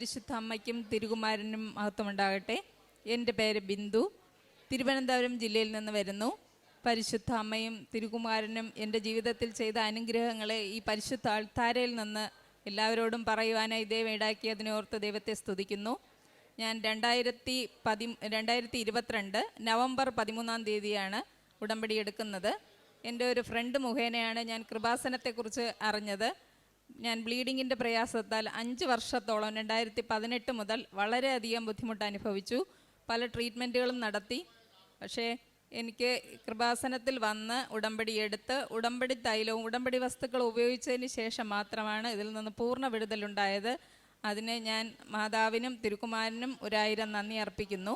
പരിശുദ്ധ അമ്മയ്ക്കും തിരുകുമാരനും മഹത്വമുണ്ടാകട്ടെ. എൻ്റെ പേര് ബിന്ദു, തിരുവനന്തപുരം ജില്ലയിൽ നിന്ന് വരുന്നു. പരിശുദ്ധ അമ്മയും തിരുകുമാരനും എൻ്റെ ജീവിതത്തിൽ ചെയ്ത അനുഗ്രഹങ്ങളെ ഈ പരിശുദ്ധ അൾത്താരയിൽ നിന്ന് എല്ലാവരോടും പറയുവാനായി ദൈവം ഇടാക്കിയതിനോർത്ത് ദൈവത്തെ സ്തുതിക്കുന്നു. ഞാൻ 2022 നവംബർ 13 തീയതിയാണ് ഉടമ്പടി എടുക്കുന്നത്. എൻ്റെ ഒരു ഫ്രണ്ട് മുഖേനയാണ് ഞാൻ കൃപാസനത്തെക്കുറിച്ച് അറിഞ്ഞത്. ഞാൻ ബ്ലീഡിങ്ങിൻ്റെ പ്രയാസത്താൽ 5 വർഷത്തോളം 2018 മുതൽ വളരെയധികം ബുദ്ധിമുട്ട് അനുഭവിച്ചു. പല ട്രീറ്റ്മെൻറ്റുകളും നടത്തി. പക്ഷേ എനിക്ക് കൃപാസനത്തിൽ വന്ന് ഉടമ്പടി എടുത്ത് ഉടമ്പടി തൈലവും ഉടമ്പടി വസ്തുക്കളും ഉപയോഗിച്ചതിന് ശേഷം മാത്രമാണ് ഇതിൽ നിന്ന് പൂർണ്ണ വിടുതലുണ്ടായത്. അതിന് ഞാൻ മാതാവിനും തിരുകുമാരനും 1000 നന്ദി അർപ്പിക്കുന്നു.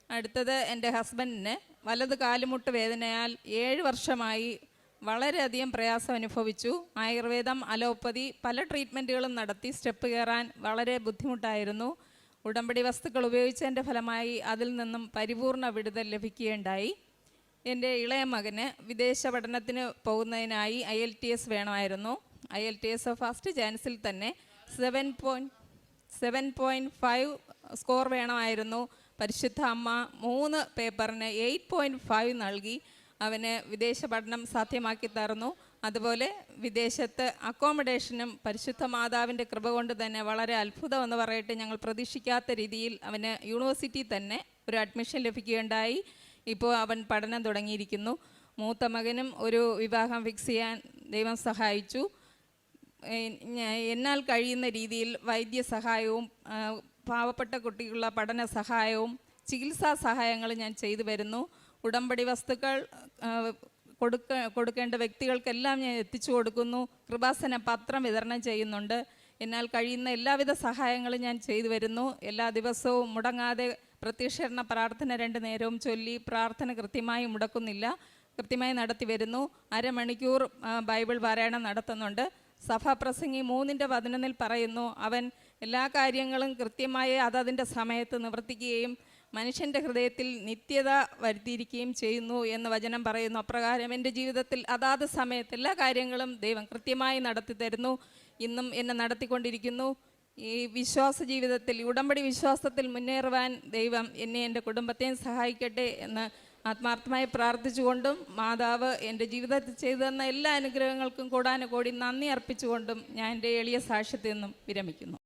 അടുത്തത് എൻ്റെ ഹസ്ബൻഡിന് വലത് കാലുമുട്ട് വേദനയാൽ 7 വർഷമായി വളരെയധികം പ്രയാസം അനുഭവിച്ചു. ആയുർവേദം, അലോപ്പതി പല ട്രീറ്റ്മെൻറ്റുകളും നടത്തി. സ്റ്റെപ്പ് കയറാൻ വളരെ ബുദ്ധിമുട്ടായിരുന്നു. ഉടമ്പടി വസ്തുക്കൾ ഉപയോഗിച്ചതിൻ്റെ ഫലമായി അതിൽ നിന്നും പരിപൂർണ വിടുതൽ ലഭിക്കുകയുണ്ടായി. എൻ്റെ ഇളയ മകന് വിദേശ പഠനത്തിന് പോകുന്നതിനായി IELTS വേണമായിരുന്നു. IELTS ഫസ്റ്റ് ചാൻസിൽ തന്നെ 7.5 സ്കോർ വേണമായിരുന്നു. പരിശുദ്ധ അമ്മ 3 പേപ്പറിന് 8.5 നൽകി അവന് വിദേശ പഠനം സാധ്യമാക്കി തരുന്നു. അതുപോലെ വിദേശത്ത് അക്കോമഡേഷനും പരിശുദ്ധ മാതാവിൻ്റെ കൃപ കൊണ്ട് തന്നെ വളരെ അത്ഭുതമെന്ന് പറയട്ടെ, ഞങ്ങൾ പ്രതീക്ഷിക്കാത്ത രീതിയിൽ അവന് യൂണിവേഴ്സിറ്റി തന്നെ ഒരു അഡ്മിഷൻ ലഭിക്കുകയുണ്ടായി. ഇപ്പോൾ അവൻ പഠനം തുടങ്ങിയിരിക്കുന്നു. മൂത്ത മകനും ഒരു വിവാഹം ഫിക്സ് ചെയ്യാൻ ദൈവം സഹായിച്ചു. എന്നാൽ കഴിയുന്ന രീതിയിൽ വൈദ്യസഹായവും പാവപ്പെട്ട കുട്ടികളുടെ പഠന സഹായവും ചികിത്സാ സഹായങ്ങളും ഞാൻ ചെയ്തു വരുന്നു. ഉടമ്പടി വസ്തുക്കൾ കൊടുക്കേണ്ട വ്യക്തികൾക്കെല്ലാം ഞാൻ എത്തിച്ചു കൊടുക്കുന്നു. കൃപാസന പത്രം വിതരണം ചെയ്യുന്നുണ്ട്. എന്നാൽ കഴിയുന്ന എല്ലാവിധ സഹായങ്ങളും ഞാൻ ചെയ്തു വരുന്നു. എല്ലാ ദിവസവും മുടങ്ങാതെ പ്രത്യക്ഷീകരണ പ്രാർത്ഥന 2 നേരവും ചൊല്ലി പ്രാർത്ഥന കൃത്യമായി മുടക്കുന്നില്ല, കൃത്യമായി നടത്തി വരുന്നു. അരമണിക്കൂർ ബൈബിൾ പാരായണം നടത്തുന്നുണ്ട്. സഭാപ്രസംഗി 3:11 പറയുന്നു, അവൻ എല്ലാ കാര്യങ്ങളും കൃത്യമായി അതതിൻ്റെ സമയത്ത് നിവർത്തിക്കുകയും മനുഷ്യൻ്റെ ഹൃദയത്തിൽ നിത്യത വരുത്തിയിരിക്കുകയും ചെയ്യുന്നു എന്ന് വചനം പറയുന്നു. അപ്രകാരം എൻ്റെ ജീവിതത്തിൽ അതാത് സമയത്ത് എല്ലാ കാര്യങ്ങളും ദൈവം കൃത്യമായി നടത്തി തരുന്നു. ഇന്നും എന്നെ നടത്തിക്കൊണ്ടിരിക്കുന്നു. ഈ വിശ്വാസ ജീവിതത്തിൽ, ഉടമ്പടി വിശ്വാസത്തിൽ മുന്നേറുവാൻ ദൈവം എന്നെ എൻ്റെ കുടുംബത്തെയും സഹായിക്കട്ടെ എന്ന് ആത്മാർത്ഥമായി പ്രാർത്ഥിച്ചുകൊണ്ടും മാതാവ് എൻ്റെ ജീവിതത്തിൽ ചെയ്തു തന്ന എല്ലാ അനുഗ്രഹങ്ങൾക്കും കോടാനുകോടി നന്ദി അർപ്പിച്ചുകൊണ്ടും ഞാൻ എൻ്റെ എളിയ സാക്ഷ്യത്തിൽ നിന്നും വിരമിക്കുന്നു.